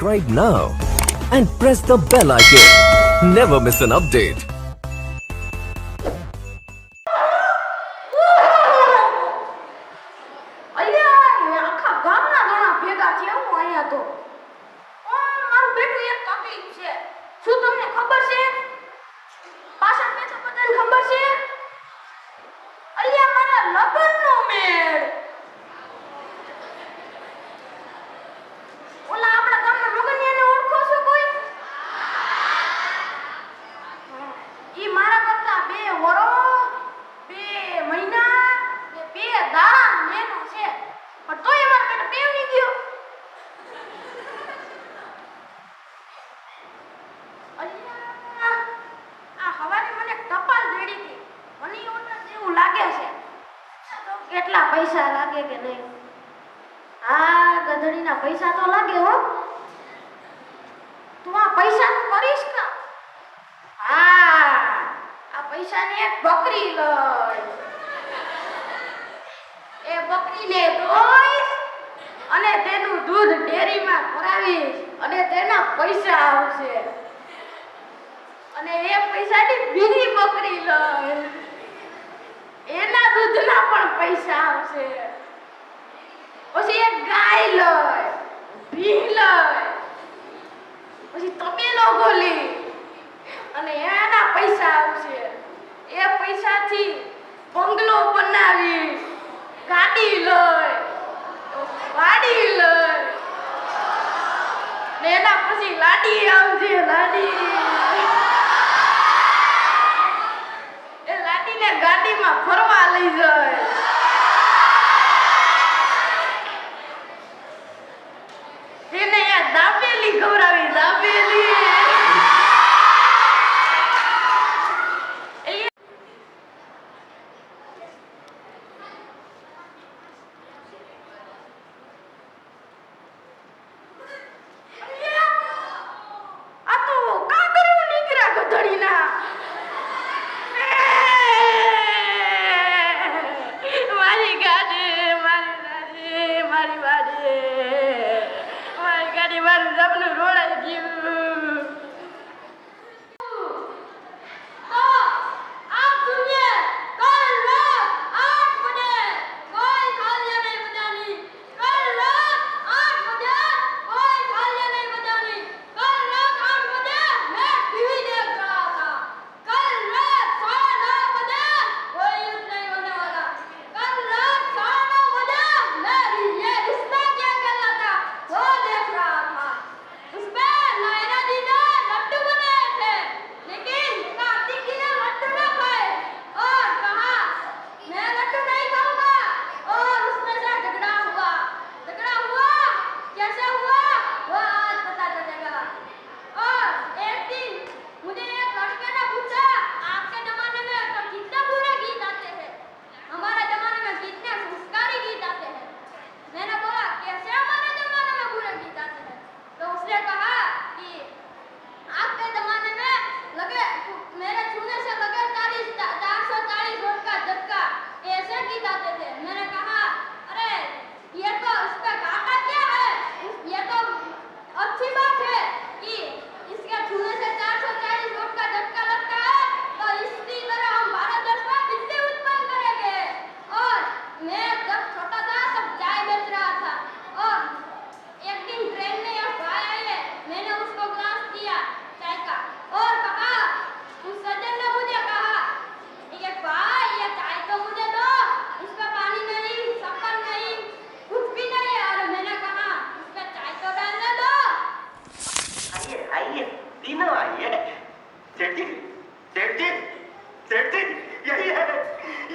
subscribe now and press the bell icon. Never miss an update. કેટલા પૈસા લાગે કે નહીં? આ ગધડીના પૈસા તો લાગે હો. તું આ પૈસાનું કરીશ કા? હા, આ પૈસાની એક બકરી લઈ. એ બકરીને દોઈશ અને તેનું દૂધ ડેરીમાં ભરાવીશ અને તેના પૈસા આવશે. અને એ પૈસાની બીજી બકરી લઈ, એના દૂધના પણ પૈસા આવશે. પછી એક ગાય લઈ, ભીહ લઈ, પછી તબેલો ખોલી અને એના પૈસા આવશે. એ પૈસાથી બંગલો બનાવી, ગાડી લઈ, વાડી લઈ ને એના પછી લાડી આવશે. લાડી ગાડીમાં ફરવા લઈ જાય. એને યાર દાબેલી ખવડાવી, દાબેલી. આ તો કા કરવું નીકળ્યા ગધડીના? મારું સપનું રોડાઈ ગયું.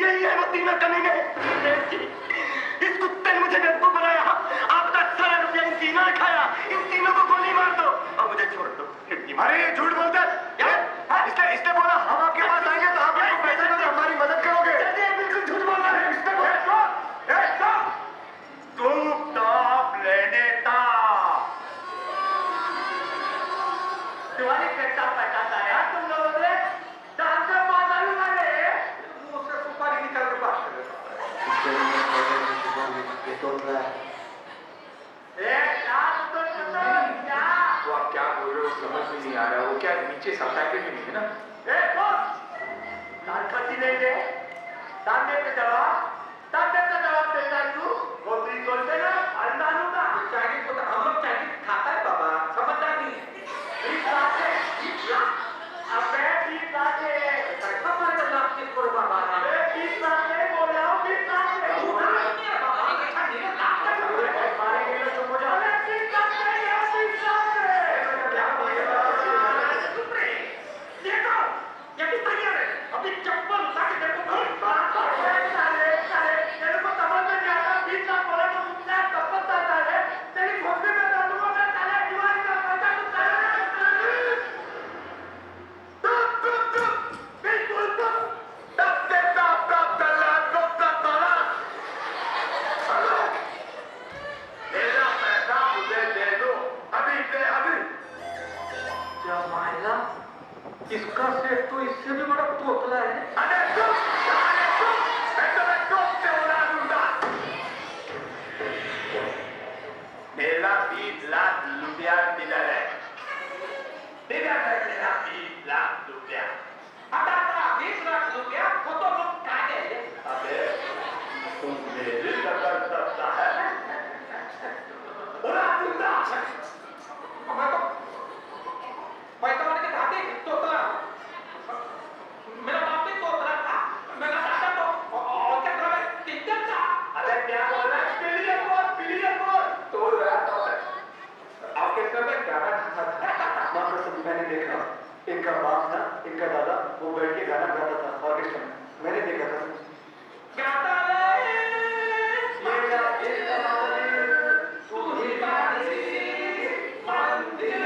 यही है वो तीनों कमीने। इस कुत्ते ने मुझे बेवकूफ बनाया, आपका सारा रुपया इन तीनों ने खाया। इन तीनों को गोली मार दो और मुझे छोड़ दो। अरे ये झूठ बोलते हैं। इसने बोला हम आपके पास आएंगे तो आप हमको पैसे दोगे, हमारी मदद करोगे। बिल्कुल झूठ बोल रहा है। चुपचाप रहने का। तुम्हारी पेटा पटाता है तुम लोगों ने। डॉक्टर मातारू वाले मुंह से सुपारी निकाल के बात कर रहे हो। 25 पैकेट में है ना। ए बॉस तारकती नहीं दे तांबे पे जवाब देता है तू वो तू बोलते ना अंडा लूंगा चाइनीज को तो हम लोग चाइनीज खाता है बाबा, समझदार नहीं है। बीस लाख है अबे 20 लाख है कैसा मारेगा लाख किस करो बाबा? अबे 20 लाख है बोल रहा हूँ 20 लाख है वो ना नहीं है बाबा, अच्छा नहीं है लाख का। मारेंगे तो चुप हो जाओ अबे 20 लाख है यार 20 लाख है क्या बोल रहा है चुप रहे, देखो ये भी तैयार है, अभी चप्पल उठा के देखो। तेरे को समझ में नहीं आता 20 लाख बोला तो तुमने तब आता है तेरी खोपड़ी में दर्द हुआ मैं साले दीवार का पैसा तू बिल्कुल तब से तब तला मेरा पैसा मुझे दे दो अभी से अभी क्या मारेगा? इसका सेठ तो इससे भी बड़ा तोतला है। अरे चुप साले चुप मैं तुम्हें चुप से उड़ा दूंगा मेरा 20 लाख रुपया मिला है मेरा 20 लाख रुपया अदा 20 लाख रुपया वो तो लोग काटे हैं। अबे तुम मेरी कदर करता है उड़ा दूंगा मैं तो उनके दादी तोतला, मेरा बाप भी तोतला था, मेरा दादा तो और क्या तरह में टिंडर था। अरे क्या बोल रहा है बिलियन बोल तोड़ रहा था ऑर्केस्ट्रा में गाना गाता था। माँ कसम मैंने देखा इनका बाप था इनका दादा वो बैठ के गाना गाता था ऑर्केस्ट्रा में मैंने देखा था गाता है तू ही बाजी मंदिर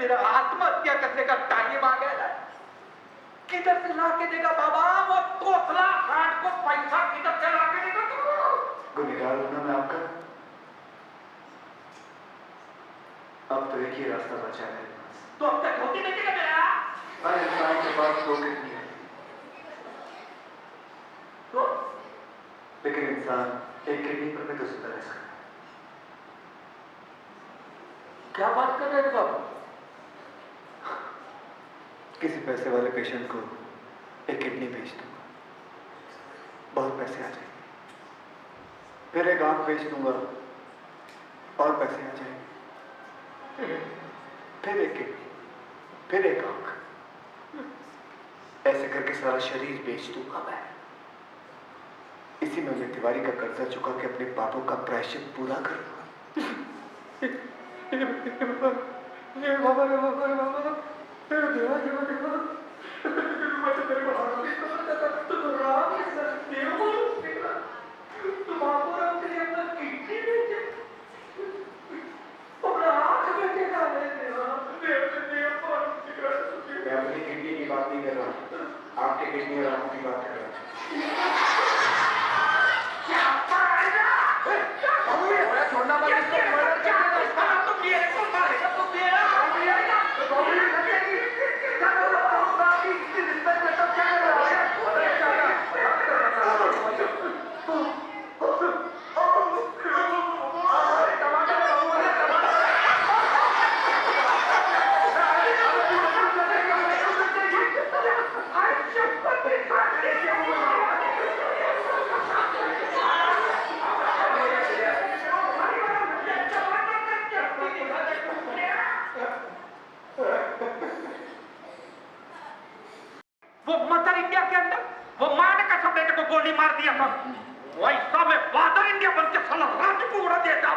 मेरा आत्महत्या करने का टाइम आ गया है। किधर से ला के देगा बाबा वो तोतला खाट को पैसा किधर से ला के देगा तू? गुनहगार हूं ना मैं आपका अब तो एक ही रास्ता बचा है तो अब तक होती नहीं थी मेरा हर इंसान के पास दो किडनी है तो लेकिन इंसान एक किडनी पर भी तो जिंदा रह सकता है क्या बात कर रहे हैं बाबू? किसी पैसे वाले पेशेंट को एक किडनी भेज दूंगा बहुत पैसे आ जाएंगे फिर एक आंख बेच दूंगा और पैसे आ जाएंगे फिर एक किडनी फिर एक आंख ऐसे करके सारा शरीर बेच दूंगा मैं इसी में मैं तिवारी का कर्जा चुका के अपने पापों का प्रायश्चित पूरा करूंगा मैं अपनी किडनी की बात नहीं कर रहा आपके किडनी और आंखों की बात कर रहा छोड़ना मत इसको वो मदर इंडिया के अंदर वो मां ने कसम बेटे को गोली मार दिया था वैसा मैं फादर इंडिया बन के साला राज्य को उड़ा देता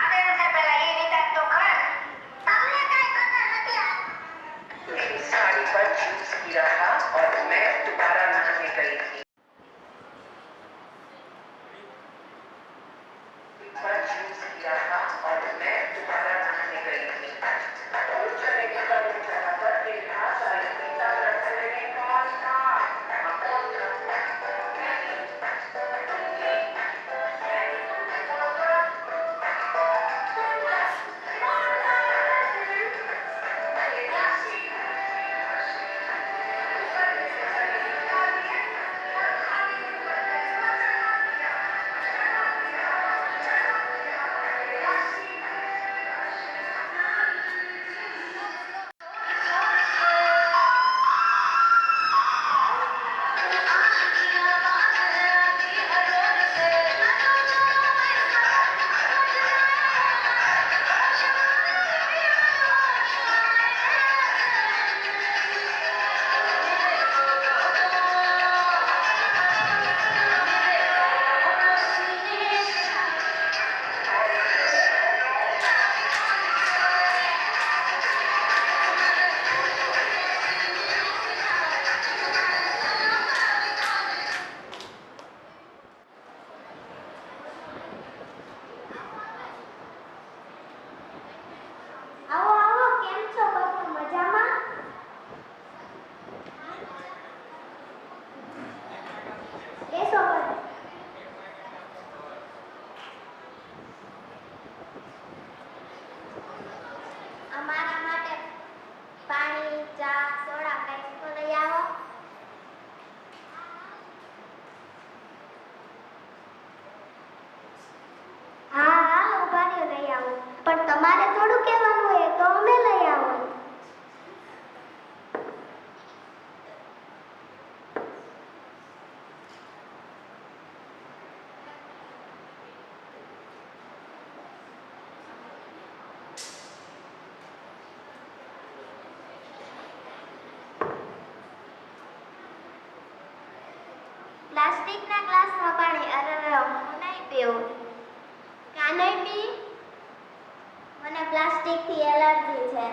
આવે છે પેલા એ વિચાર તો કર. તમને કાઈ ખબર નથી આ. मेरी साड़ी पर जूस गिरा था और मैं दोबारा नहाने गई थी पर जूस गिरा था और मैं दोबारा नहाने गई थी उस जगह के बड़े जगह पर एक घास आई पीता रखने लगे कौन था આવો આવો કેમ છો બધું મજામાં? બેસો બધા. અમારા માટે પાણી, ચા, સોડા કંઈક તો લઈ આવો. હા હા ઉભા રહ્યો લઈ આવો. પણ તમારે થોડું કહેવાનું હોય તો અમે લઈ આવો. પ્લાસ્ટિકના ગ્લાસમાં પાણી. અરે હું નહીં પીવું. કા નહીં પી? મને પ્લાસ્ટિકથી એલર્જી છે.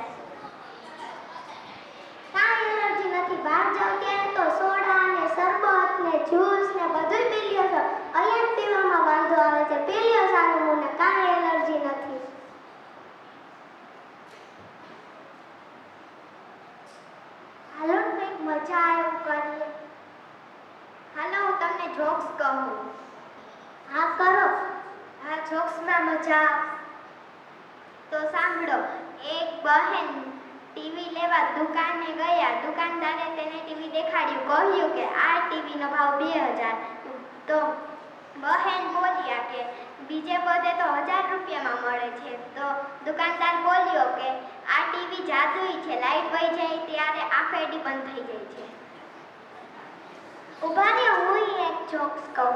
કાંઈ એલર્જી નથી. બહાર જાઉં ત્યારે તો સોડા ને શરબત ને જ્યુસ ને બધુંય પી લ્યો છો. અહીંયા જ પીવામાં વાંધો આવે છે. પી લ્યો સારું, મને કાંઈ એલર્જી નથી. હાલો કંઈક મજા આવે એવું કરીએ. હાલો હું તમને જોક્સ કહું. હા કરો. આ જોક્સમાં મજા તો સાંભળો. એક બહેન ટીવી લેવા દુકાને ગયા. દુકાનદારે તેને ટીવી દેખાડ્યું. કહ્યું કે આ ટીવીનો ભાવ 2000. તો બહેન બોલ્યા કે બીજે બધે તો 1000 રૂપિયામાં મળે છે. તો દુકાનદાર બોલ્યો કે આ ટીવી જાદુઈ છે. લાઈટ વહી જાય ત્યારે આંખ એડી બંધ થઈ જાય છે. ઉભા રહ્યો હું એક જોક્સ કહું.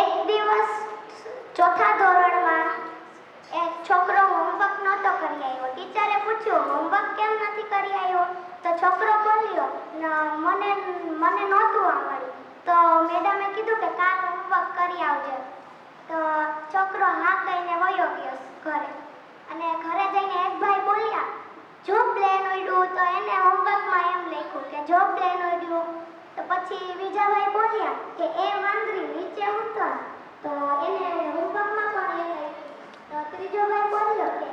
એક દિવસ ચોથા ધોરણમાં એક છોકરો હોમવર્ક નહોતો કરી આવ્યો. ટીચરે પૂછ્યું હોમવર્ક કેમ નથી કરી આવ્યો? તો છોકરો બોલ્યો મને નહોતું આવડ્યું. તો મેડમે કીધું કે કાલ હોમવર્ક કરી આવજે. તો છોકરો હા કહીને વયો ગયો ઘરે. અને ઘરે જઈને એક ભાઈ બોલ્યા જો પ્લેન ઉડ્યું. તો એને હોમવર્કમાં એમ લખ્યું કે જો પ્લેન ઉડ્યું. તો પછી બીજા ભાઈ બોલ્યા કે એ વાંદરી નીચે ઉતર. તો એને હોમવર્કમાં પણ એ લખ્યું. તો ત્રીજો ભાઈ બોલ્યો કે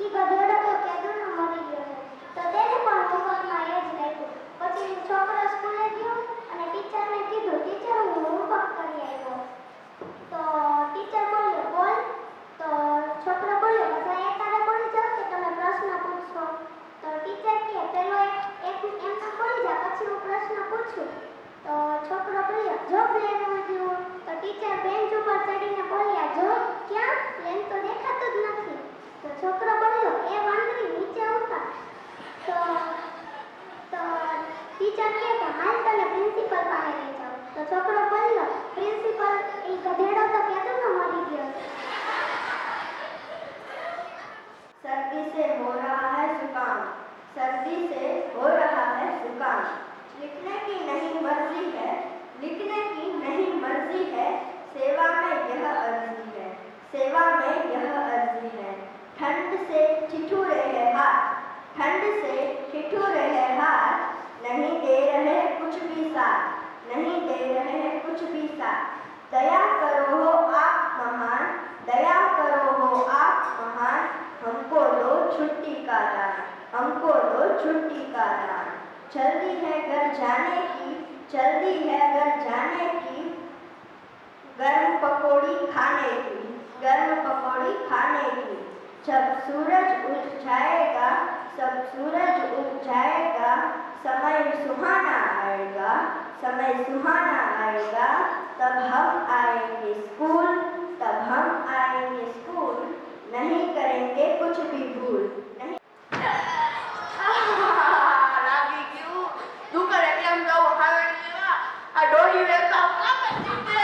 ઈ ગધેડો તો કેદુનો મરી ગયો છે. તો તેને પણ હોમવર્કમાં એ જ લખ્યું. પછી છોકરો સ્કૂલે ગયો અને ટીચરને કીધું ટીચર હું હોમવર્ક કરી આવ્યો. તો ટીચર બોલ્યો બોલ. તો છોકરો બોલ્યો બધા એકારે બોલી જાઓ કે તમે પ્રશ્ન પૂછશો. તો ટીચર કહે પેલો એક એમ તો બોલી જા પછી હું પ્રશ્ન પૂછું. તો છોકરો બોલ્યો જો પ્લેન ઉડ્યું. તો ટીચર બેન્ચ ઉપર ચડીને બોલ્યા જો ક્યાં? પ્લેન તો દેખાતું જ નથી. તો છોકરો બોલ્યો એ વાંદરી નીચે ઉતર. તો ટીચર કહે કે હાલ તને પ્રિન્સિપલ પાસે લઈ જાઓ. તો છોકરો બોલ્યો પ્રિન્સિપલ એ ગધેડો તો કેદુનો મરી ગયો છે. सर्दी से हो रहा है जुकाम, सर्दी से हो रहा है जुकाम, लिखने की नहीं मर्जी है, लिखने की नहीं मर्जी है, सेवा में यह सेवा में यह अर्जी है। ठंड से ठिठुरे है हाथ, ठंड से ठिठुरे है हाथ, नहीं दे रहे कुछ भी साथ, नहीं दे रहे कुछ भी साथ। दया करो हो आप महान, दया करो हो आप महान, हमको दो छुट्टी का दान, हमको दो छुट्टी का दान। जल्दी है घर जाने की, जल्दी है घर जाने की, गर्म पकौड़ी खाने की, गर्म पकौड़ी खाने की। जब सूरज उठ जाएगा, सब सूरज उठ जाएगा, समय सुहाना आएगा, समय सुहाना आएगा, तब हम आएंगे स्कूल, तब हम आएंगे स्कूल, नहीं करेंगे कुछ भी भूल, नहीं। લાગી ગયું દુકાને કેમ જાવ ખાવાની લેવા આ ડોહી વેચતા કામે જીતે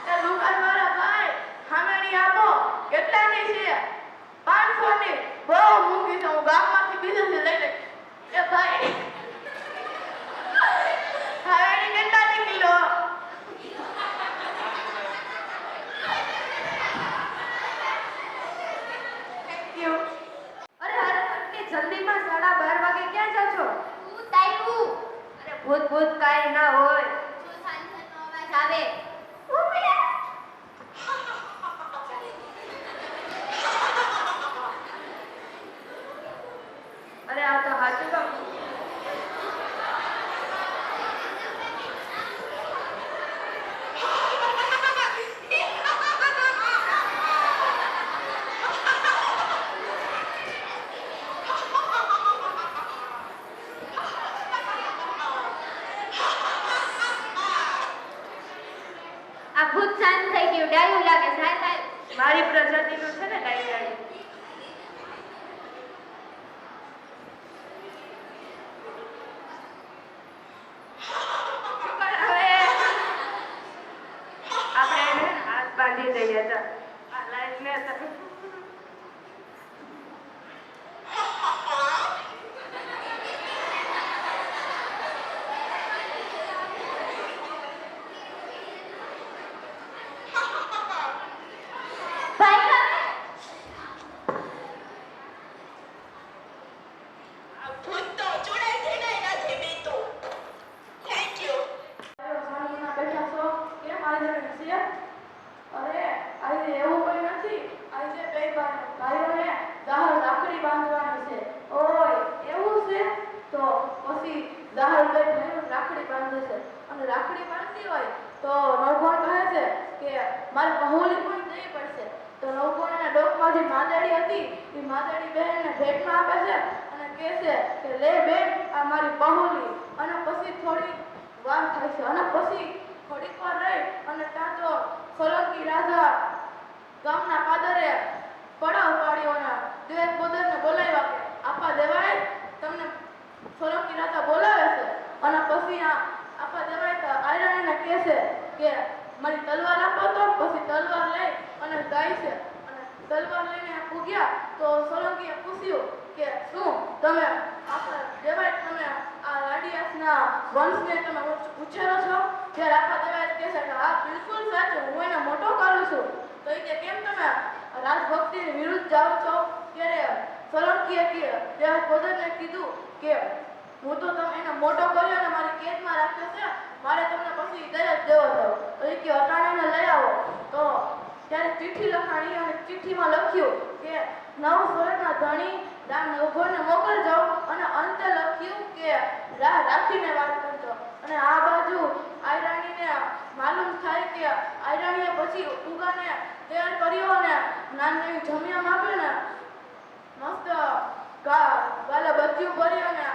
એ દુકાનવાળા ભાઈ ખાવાની આપો કેટલાની છે 500 ની બહુ મૂંગી છે હું ગામમાંથી બીજેથી લઈ લઈ એ ભાઈ ખાવાની કેટલાની કિલો જલ્દીમાં 12:30 વાગે ક્યાં જાવ છો? ભૂત આવ્યું. અરે ભૂત ભૂત કાઈ ના હોય. જો સાંજનો અવાજ આવે. અરે આ તો સાચું કામ આ ભૂત શાંત થઈ ગયું. ડાયું લાગે. સાય સાય. મારી પ્રજાતિનું છે ને ડાઈ ડાઈ આપણે એને હાથ બાંધી દઈએ તો આ લાઈન ને ભાઈ તમે સાંજના બેઠા છો કેમ આજે છે અરે આજે એવું કોઈ નથી આજે બે ભાઈઓને દાહર રાખડી બાંધવાની છે ઓય એવું છે તો પછી દાહર બે ભાઈઓ રાખડી બાંધે છે અને રાખડી બાંધતી હોય તો નવગણ કહે છે કે મારે બહુલી પણ દેવી પડશે તો નવગણના ડોકમાં જે માદડી હતી એ માદડી બહેનને ભેટમાં આપે છે અને કહે છે કે લે બેન આ મારી બહુલી અને પછી થોડી વાર થાય છે અને પછી થોડીક વાર રહી અને ત્યાં તો સોલંકી રાજા ગામના પાદરે પડાવ પાડ્યો અને દેવ બોદરને બોલાવ્યા કે આપા દેવાય તમને સોલંકી રાજા બોલાવે છે અને પછી આ આપા દેવાય તો આયરાણીને કહે છે કે મારી તલવાર આપો તો પછી તલવાર લઈ અને જાય છે અને તલવાર લઈને પૂગ્યા તો સોલંકીએ પૂછ્યું કે શું તમે આપા દેવાય તમે આ રાડિયાસના વંશને તમે ઉછેરો છો ત્યારે આપા દેવાય કહે છે કે હા બિલકુલ સાચું હું એને મોટો કરું છું તો એ કે કેમ તમે રાજભક્તિની વિરુદ્ધ જાઓ છો ત્યારે સોલંકીએ કે દેવ બોદરને કીધું કે હું તો તમે એને મોટો કર્યો અને મારી કેદમાં રાખ્યો છે મારે તમને પછી દયા જ દેવો હતો તો એ કે અટાણીને લઈ આવો તો ત્યારે ચિઠ્ઠી લખાણી અને ચિઠ્ઠીમાં લખ્યું કે નવ સ્વર્ણના ધણી રામ નવઘણને મોકલજો અને અંતે લખ્યું કે રાહ રાખીને વાત કરજો અને આ બાજુ આયરાણીને માલુમ થાય કે આયરાણીએ પછી ઉગાને તૈયાર કર્યો અને નાની જમ્યા આપ્યો ને મસ્ત ગાલે બચ્યું ભર્યું અને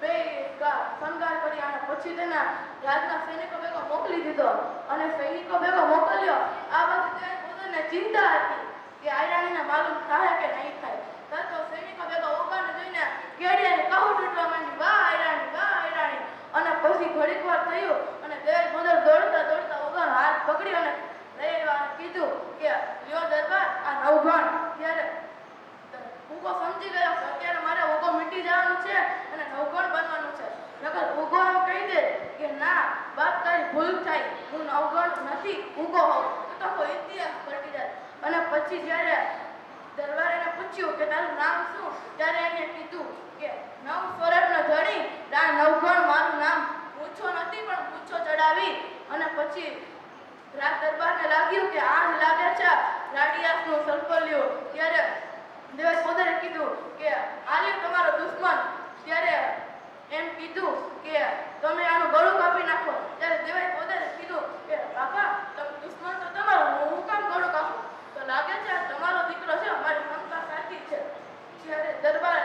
બે શણગાર કર્યા અને પછી તેને રાજના સૈનિકો ભેગો મોકલી દીધો અને સૈનિકો ભેગો મોકલ્યો આ બાજુ ત્યારે પોતાને ચિંતા હતી કે આયરાણીને માલુમ થાય કે નહીં થાય તો સૈનિકો ભેગો ઓગાને જોઈને કેડિયાને કહું તૂટવા માંડી વાહ આયરાણી અને પછી ઘડીક વાર થયું અને દેવ બોદર દોડતા દોડતા ઓગાનો હાથ પકડ્યો અને લઈ કીધું કે લ્યો દરબાર આ નવઘણ ત્યારે ઉગો સમજી ગયો કે અત્યારે મારે ઉગો મીટી જવાનું છે અને નવઘણ બનવાનું છે નકર ઉગો એમ કહી દે કે ના બાપ તારી ભૂલ થાય, હું નવગણ નથી ઊંઘો હોઉં તો કોઈ ઇતિહાસ પલટી જાય. અને પછી જ્યારે દરબારીને પૂછ્યું કે તારું નામ શું, ત્યારે એને કીધું કે નવ સ્વરનો ધણી નવગણ મારું નામ. પૂછો નથી પણ પૂછો ચડાવી. અને પછી રાજ દરબારને લાગ્યું કે આજ લાગે છે રાડિયાસનું સલ્ફલ્યું. ત્યારે દેવાજ પોતાને કીધું કે આલ્યો તમારો દુશ્મન. ત્યારે એમ કીધું કે તમે આનું ગળું કાપી નાખો. ત્યારે દેવાજ પોતાને કીધું કે બાપા તમે દુશ્મન તો તમારો, હું કામ ગળું કાપું? તો લાગે છે તમારો દીકરો છે, અમારી શંકા સાચી છે. જ્યારે દરબાર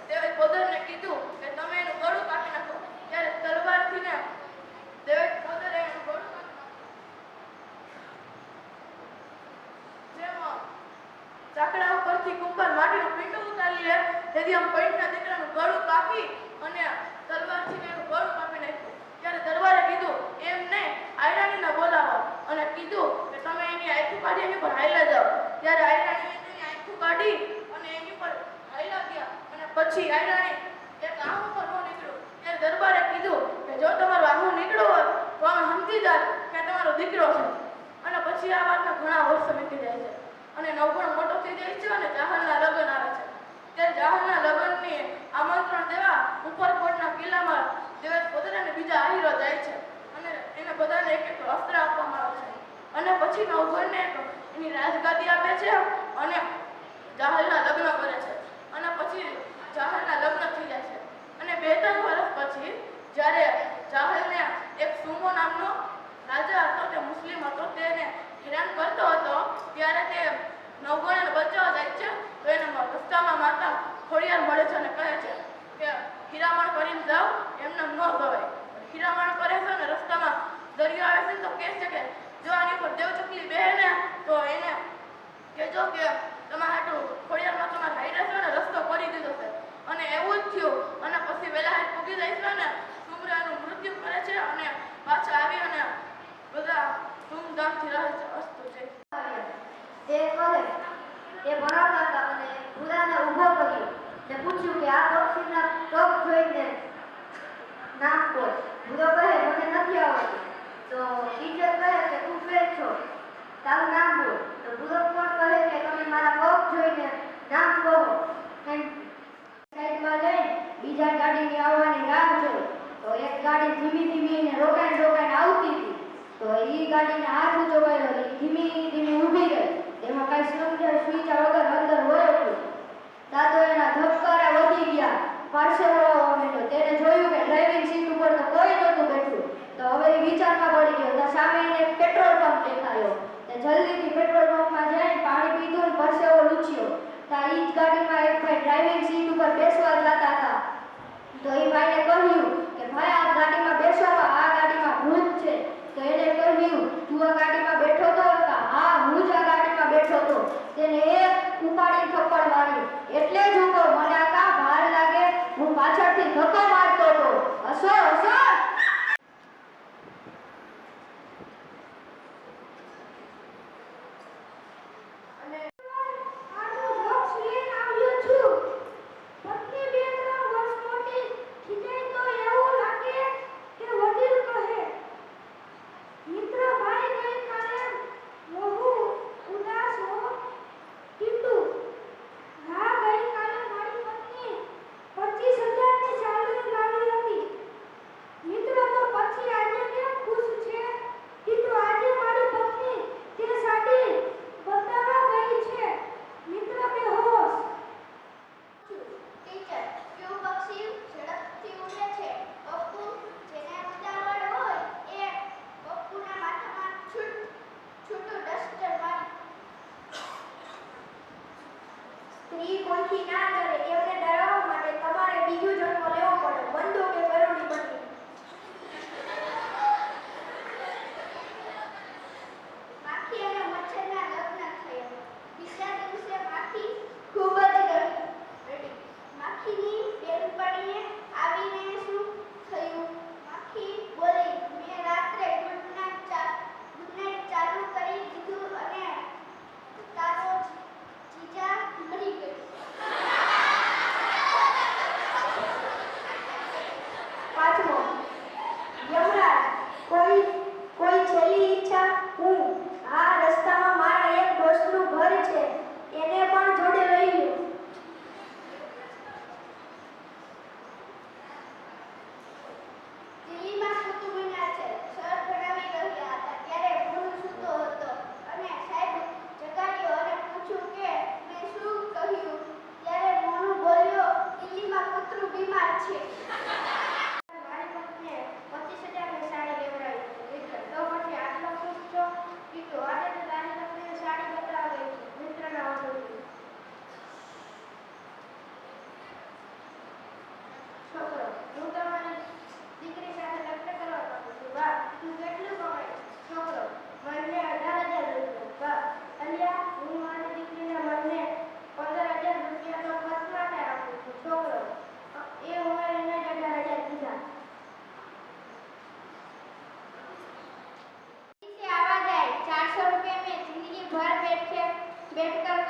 દેવાજ પોતાને કીધું કે તમે એનું ગળું કાપી નાખો. ત્યારે તલવારથી ને દેવાજ પોતાને એનું ગળું કાપી નાખ્યું. ચાકડા ઉપરથી કુંભાર માટીનું પીંડું ઉતારી લે તેથી આમ પૈઠના દીકરાનું ગળું કાપી અને તલવારથી એનું ગળું કાપી નાખ્યું. ત્યારે દરબારે કીધું એમ નહીં, આયરાણીને બોલાવો અને કીધું કે તમે એની આંખું કાઢી એની પર હાઈલા જાઓ. ત્યારે આયરાણીએ તેની આંખું કાઢી અને એની પર હાઈલા ગયા. અને પછી આયરાણી એક આહું પર ન નીકળ્યું. ત્યારે દરબારે કીધું કે જો તમારું આહું નીકળ્યું હોય તો અમે સમજી જાત કે તમારો દીકરો છે. અને પછી આ વાતના ઘણા વર્ષો વીતી જાય છે અને નવગણ મોટો થઈ જાય છે અને જાહલના લગ્ન આવે છે. ત્યારે જાહલના લગ્નની આમંત્રણ દેવા ઉપરકોટના કિલ્લામાં દેવાજ પોતાને બીજા આહીરો જાય છે અને એને બધાને એક એક અસ્ત્ર આપવામાં આવે છે. અને પછી નવગણને એની રાજગાદી આપે છે અને જાહલના લગ્ન કરે છે. અને પછી જાહલના લગ્ન થઈ જાય છે. અને 2-3 વર્ષ પછી જ્યારે જાહલને એક સુમો નામનો રાજા હતો, તે મુસ્લિમ હતો, તેને હેરાન કરતો હતો. ત્યારે તે નવગણને બચાવવા જાય છે તો એને રસ્તામાં માતા ખોડિયાર મળે છે અને કહે છે કે હીરામણ કરીને જાઓ, એમને ન ગવાય. હીરામણ કરે છે અને રસ્તામાં દરિયો આવે છે તો કહે છે કે જો આની ઉપર દેવચકલી બેહે ને તો એને કહેજો કે તમારે આટલું ખોડિયારમાં તમારે હાઈ રહેશો અને રસ્તો કરી દીધો છે. અને એવું જ થયું. અને પછી વેલા હાથ પૂગી જાય છે અને સુમરાનું મૃત્યુ કરે છે અને પાછા આવી અને બધા ધૂમધામથી રહે છે. અસ્તુ છે. તે કહે તે ભણાવતા હતા અને ભૂરાને ઊભો કર્યો ને પૂછ્યું કે આ પક્ષીના પગ જોઈને નામ બોલ. ભૂરો કહે મને નથી આવડતું. તો ટીચર કહે કે તું ફેર છો, તારું નામ બોલ. તો ભૂરો પણ કહે કે તમે મારા પગ જોઈને નામ કહો. સાઈડમાં લઈ બીજા ગાડીની આવવાની રાહ જોઈ તો એક ગાડી ધીમી ધીમી રોકાઈને આવતી હતી. તો એ ગાડીને હાથ ઊંચો કર્યો, ધીમી ઊભી રહી. એમાં કાંઈ સ્વિચા વગર અંદર વયો ગયો. ત્યાં તો એના ધબકારા વધી ગયા, પાછળ વળવા માંડ્યો. તેને જોયું કે ડ્રાઇવિંગ સીટ ઉપર તો કોઈ નહોતું બેઠું. તો હવે એ વિચારમાં પડી ગયો. તો સામે એને પેટ્રોલ પંપ દેખાયો. તે જલ્દીથી પેટ્રોલ પંપમાં જઈને પાણી પીધું અને પરસેવો લૂછ્યો. ત્યાં એ જ ગાડીમાં એક ભાઈ ડ્રાઇવિંગ સીટ ઉપર બેસવા જતા હતા. તો એ ભાઈને કહ્યું કે ભાઈ આ ગાડીમાં બેસો, આ ગાડીમાં ભૂત છે. તો એને કહ્યું તું આ ગાડીમાં બેઠો તો? હા, હું જ આ ગાડીમાં બેઠો તો. તેને એક ઉપાડી થપ્પડ મારી. એટલે જ હું કહું મને આ કા ભાર લાગે, હું પાછળથી ધક્કો મારતો હતો. હસો હસો. ચાલુ કરી દીધું અને તારો જીજા મરી ગયો.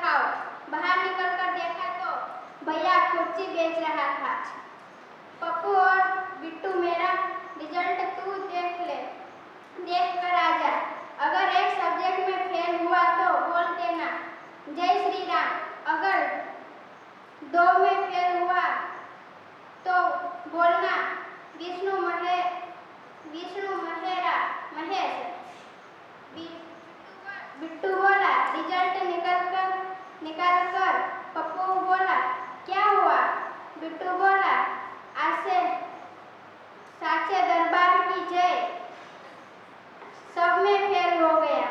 खाओ। बाहर निकलकर देखा तो भैया कुर्सी बेच रहा था। पप्पू और बिट्टू मेरा रिजल्ट तू देख ले, देख कर आ जा। अगर एक सब्जेक्ट में फेल हुआ तो बोल देना जय श्री राम। अगर 2 में फेल हुआ तो बोलना विष्णु महेरा महेश। बिट्टू बोला रिजल्ट निकाल कर। पप्पू बोला क्या हुआ? बिट्टू बोला आज से साचे दरबार की जय, सब में फेल हो गया।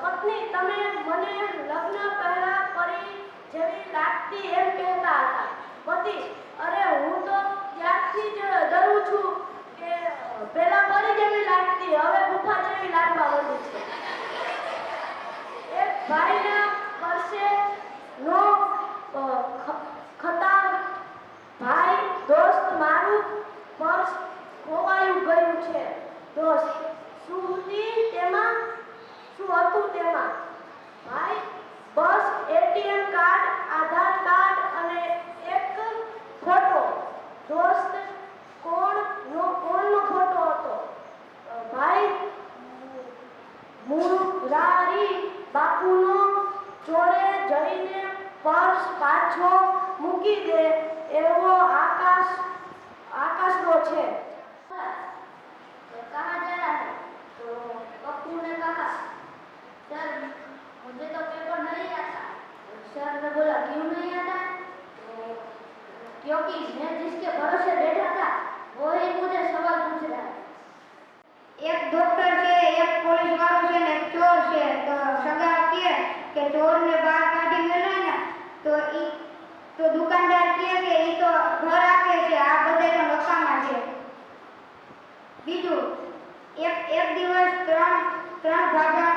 પત્ની તમે મને લગ્ન પહેલા પરી જેવી લાગતી એમ કહેતા હતા. પતિ અરે હું તો ત્યારથી જ ડરું છું કે પહેલા પરી જેવી લાગતી હવે ગુફા જેવી લાગવા માંડી છે. એક ભાઈના વર્ષે નો ખતા ભાઈ દોસ્ત મારું પર્સ ખોવાયું ગયું છે. દોસ્ત શું હતી તેમાં? શું હતું તેમાં? ભાઈ બસ એટીએમ કાર્ડ, આધાર કાર્ડ અને એક ફોટો. દોસ્ત કોણનો ફોટો હતો? ભાઈ મુરારી બાપુનો જોડે જઈને પર્સ પાછો મૂકી દે એવો આકાશનો છે. कहाँ जा रहा है? तो पप्पू ने कहा सर मुझे तो पेपर नहीं आता। सर ने बोला क्यों नहीं आता? तो क्योंकि मैं जिसके भरोसे बैठा था वो ही मुझे सवाल पूछ रहा है। एक डॉक्टर से, एक पुलिस वालों से, एक चोर से। तो सगा किए कि चोर ने बाल काटी मेला ना तो दुकानदार किए कि ई तो घर आपे छे, आ बधे तो नकामा छे। बीजू एक दिवस त्रण भागा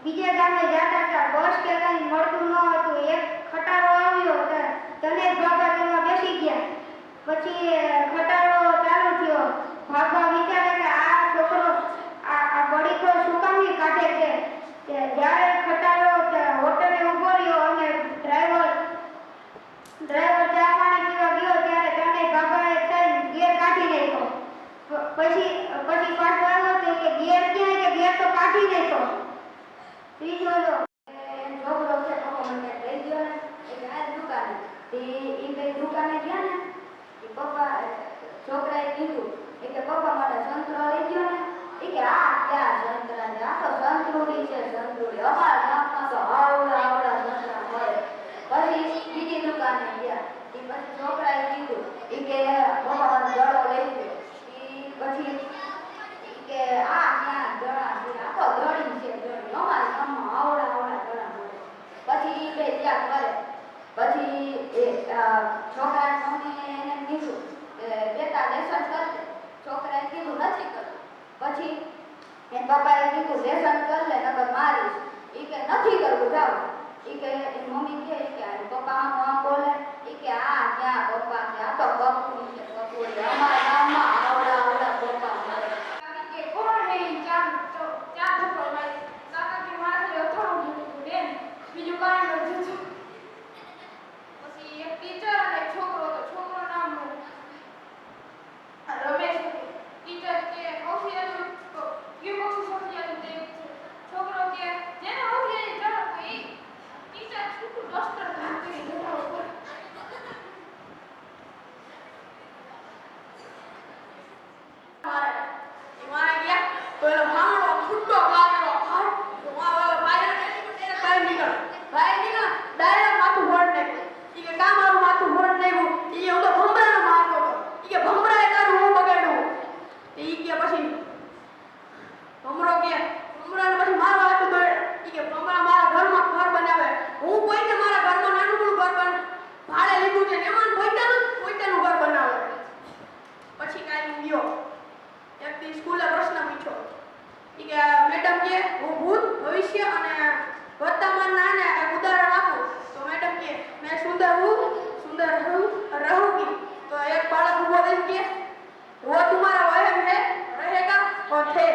बीजे गामे जाता था। बस के कई मळतुं न हतुं। एक खटारो आव्यो तने भागा तेमां बेसी गया। पछी खटारो चालू थयो। भागा विचारे के आ छोकरो आ बड़ीको शुं काम नहीं काढे छे। ज्यारे खटारो होटले ऊभो रह्यो अने ड्राइवर चा पाणी पीवा गयो त्यारे तने भागाए थईने गेर काढी नाख्यो। પછી પાછો આવ્યો તો કે ગેર ક્યાં? કે ગેર તો કાઢી નાખ્યો. ત્રીજો છોકરો છે તો મને લઈ ગયો ને એક આ દુકાને તે એ કઈ દુકાને ગયા ને એ પપ્પા છોકરાએ કીધું કે પપ્પા મને સંતરો લઈ ગયો ને એ કે આ ક્યાં સંતરા છે? આ તો સંતરુડી છે, સંતરુડી. અમારા ગામમાં તો આવડા સંતરા મળે. પછી બીજી દુકાને ગયા એ પછી છોકરાએ કીધું એ કે પપ્પા મને દડો લઈ ગયો. પછી કે આ ક્યાં દડા છે? આ તો દડી છે, દડી. અમારા ગામમાં આવડા દડા મળે. પછી એ બે ત્યાં કરે. પછી એ છોકરાની મમ્મીએ એને કીધું કે બેટા લેસન કર લે. છોકરાએ કીધું નથી કરવું. પછી એ પપ્પાએ કીધું લેસન કર લે નકર મારીશ. એ કે નથી કરવું, જાઓ. એ કે એની મમ્મી કે પપ્પા આમ બોલે એ કે આ ક્યાં પપ્પા છે? આ તો બકુડી છે, બકુડી. અમારા ગામમાં આવડા પપ્પા મળે. કે કોણ હે ચા ધોકો મારી કાકા કે મારે અથાણું દીધું બેન, બીજું કાંઈ નથી દીધું. પછી એક ટીચર અને એક છોકરો હતો. છોકરો નામ રમેશ. ટીચર કે કોફી આલું તો ક્યું કોફી સબ્જી આલું તે છોકરો કે જેને કોફી આલી ચલો તો એ ટીચર છૂટું ડસ્ટર કાઢી દેતા ઉપર. મારે ગયા તો એનો ભાંગડો ફૂટો કાઢેલો ભાઈ તો મારો ભાઈ એને બહાર નીકળ ડાયરેક્ટ માથું ફોડ નાખ્યું. ઈ કે કા મારું માથું ફોડ નાખ્યું? ઈ હું તો ભમરાનો મારતો હતો. ઈ કે ભમરાએ તારું હું બગાડ્યું? ઈ કે પછી ભમરો કે ભમરાને પછી મારવા હતું તો ઈ કે ભમરા મારા ઘરમાં ઘર બનાવે. હું કોઈને મારા ઘરમાં નાનું ઘર ભાડે લીધું છે ને એમાં પોતાનું ઘર બનાવે. પછી કાઈ ગયો એકથી સ્કૂલે પ્રશ્ન પૂછ્યો. ઈ કે મેડમ કે હું ભૂત ભવિષ્ય અને વર્તમાનના ને એક ઉદાહરણ આપું. તો મેડમ કે मैं सुंदर रहूंगी. तो एक बालक वो दिन के वो तुम्हारा वहम है रहेगा और थे